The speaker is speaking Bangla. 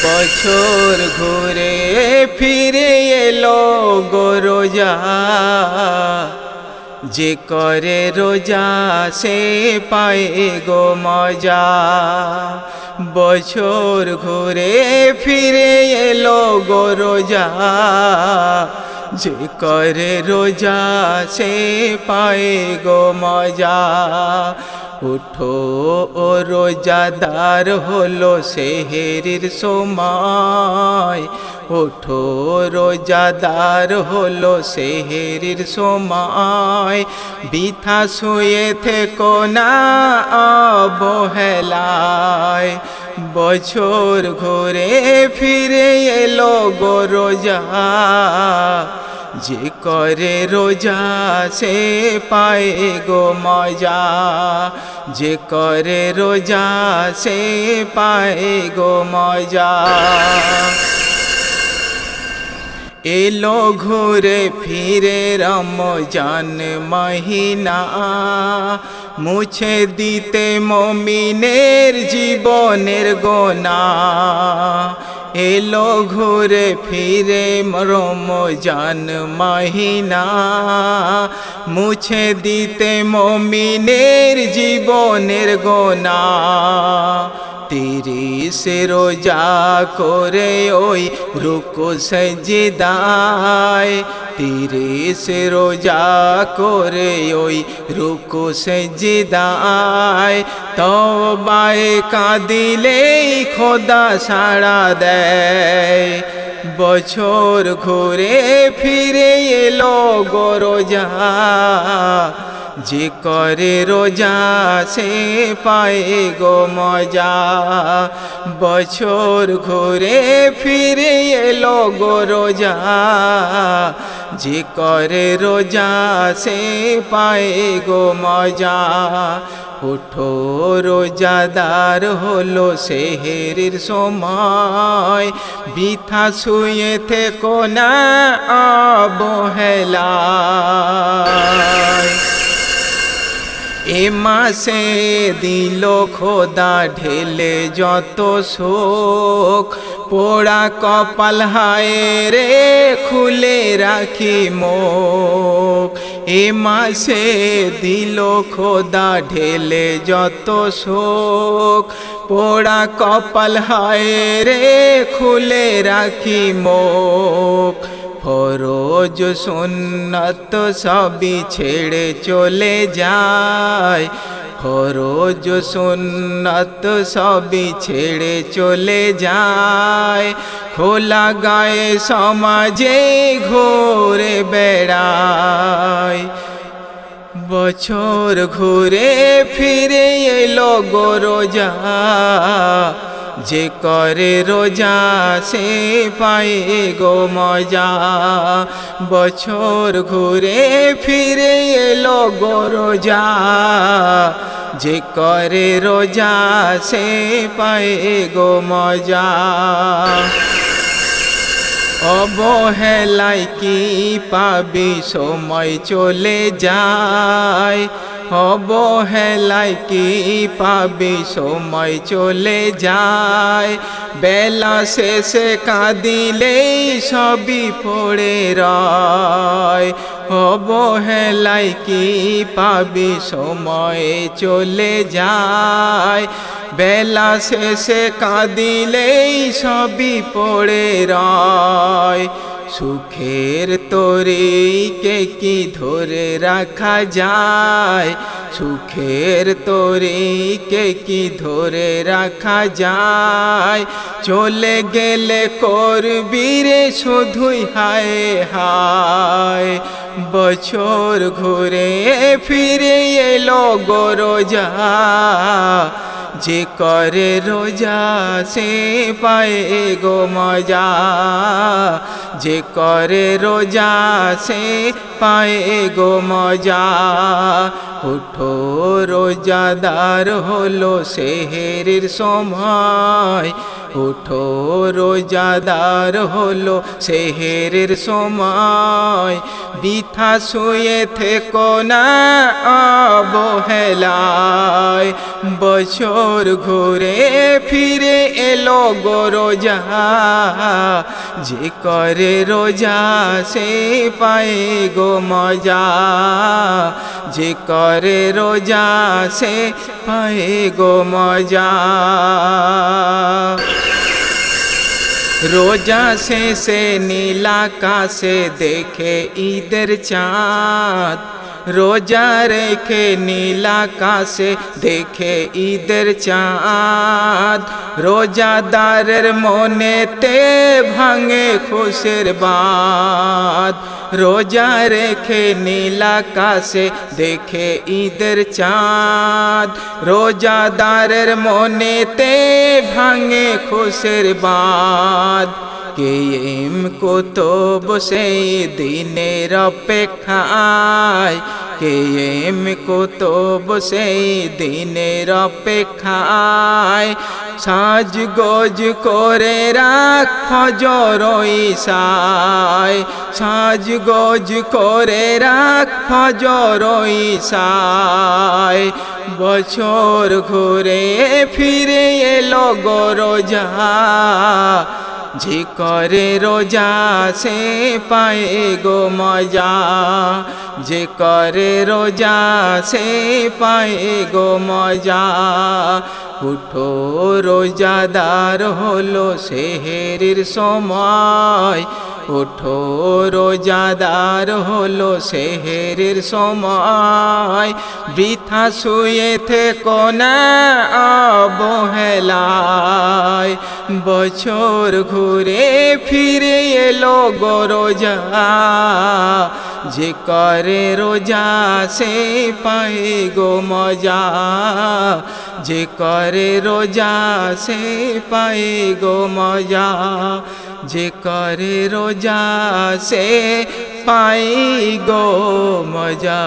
বছর ঘুরে ফিরে এলো গো রোজা, যে করে রোজা সে পায় গো মজা। বছর ঘুরে ফিরে এলো গো রোজা, যে করে রোজা সে পায় গো মজা। উঠো ও রোজাদার হলো সেহরির সময়, ওঠো রোজাদার হলো সেহরির সময়। বৃথা শুয়ে থেকো না অবহেলায়, বছর ঘুরে ফিরে এলো গো রোজা, যে করে রোজা সে পায় গো মজা। যে করে রোজা সে পায় গো মজা। এলো ঘুরে ফিরে রমজান মহিনা, মুছে দিতে মুমিনের জীবনের গোনা। এলো ঘুরে ফিরে রমজান মহিনা, মুছে দিতে মুমিনের জীবনের গোনা। 30 রোজা করে ওই রুকু সেজদায়, 30 রোজা করে ওই রুকু সেজদায়। তওবায় কাঁদিলেই খোদা সাড়া দেয়, বছর ঘুরে ফিরে এলো গো রোজা, যে করে রোজা সে পায় গো মজা। বছর ঘুরে ফিরে এলো গো রোজা, যে করে রোজা সে পায় গো মজা। উঠো রোজাদার হলো সেহরির সময়, বৃথা শুয়ে থেকো না অবহেলায়। এ মাসে দিল খোদা ঢেলে যত শোক, পোড়া কপাল হায় রে খুলে রাখি মুখ। এ মাসে দিল খোদা ঢেলে যত শোক, পোড়া কপাল হায় রে খুলে রাখি মুখ। ফরজ সুন্নত সবই ছেড়ে চলে যায়, ফরজ সুন্নত সবই ছেড়ে চলে যায়। খোলা গায়ে সমাজে ঘুরে বেড়ায়, বছর ঘুরে ফিরে এলো গো রোজা, যে করে রোজা সে পায় গো মজা। বছর ঘুরে ফিরে এলো গো রোজা, যে করে রোজা সে পায় গো মজা। অবহেলায় কি পাবি সময় চলে যায়, অবহেলায় কি পাবি সময় চলে যায়। বেলা শেষে কাঁদিলেই সবই পড়ে রয়, অবহেলায় কি পাবি সময় চলে যায়। বেলা শেষে কাঁদিলেই সবই পড়ে রয়। সুখের তরিকে কি ধরে রাখা যায়, সুখের তরিকে কি ধরে রাখা যায়। চলে গেলে করবি রে শুধুই হায় হায়, বছর ঘুরে ফিরে এলো গো রোজা, যে করে রোজা সে পায় গো মজা। যে করে রোজা সে পায় গো মজা। উঠো রোজাদার হলো সেহরির সময়, উঠো রোজাদার হলো সেহেরের সময় বৃথা শুয়ে থেকো না অবহেলায় বছর ঘুরে ফিরে এলো গো রোজা যে করে রোজা সে পায় গো মজা যে করে রোজা সে পায় গো মজা রোজা শেষে নীল আকাশে দেখে ঈদের চাঁদ রোজা রেখে নীল আকাশে দেখে ঈদের চাঁদ রোজাদারের মনেতে ভাঙে খুশির বাঁধ রোজা রেখে নীল আকাশে দেখে ঈদের চাঁদ রোজাদারের মনেতে ভাঙে খুশির বাঁধ কেম কুতুব সেই দিনের অপেক্ষায় কেম কুতুব সেই দিনের অপেক্ষায় সাজগোজ করে রাখ ফজর ঈশায় সাজগোজ করে রাখ ফজর ঈশায় বছর ঘুরে ফিরে এলো গো রোজা যে করে রোজা সে পায় গো মজা যে করে রোজা সে পায় গো মজা উঠো রোজাদার হলো সেহেরির সময় উঠো রোজাদার হলো সেহেরির সময় বৃথা শুয়ে থেকো না অবহেলায় বছর ঘুরে ফিরে এলো গো রোজা যে করে রোজা সে পায় গো মজা যে করে রোজা সে পায় গো মজা যে করে রোজা সে পায় গো মজা।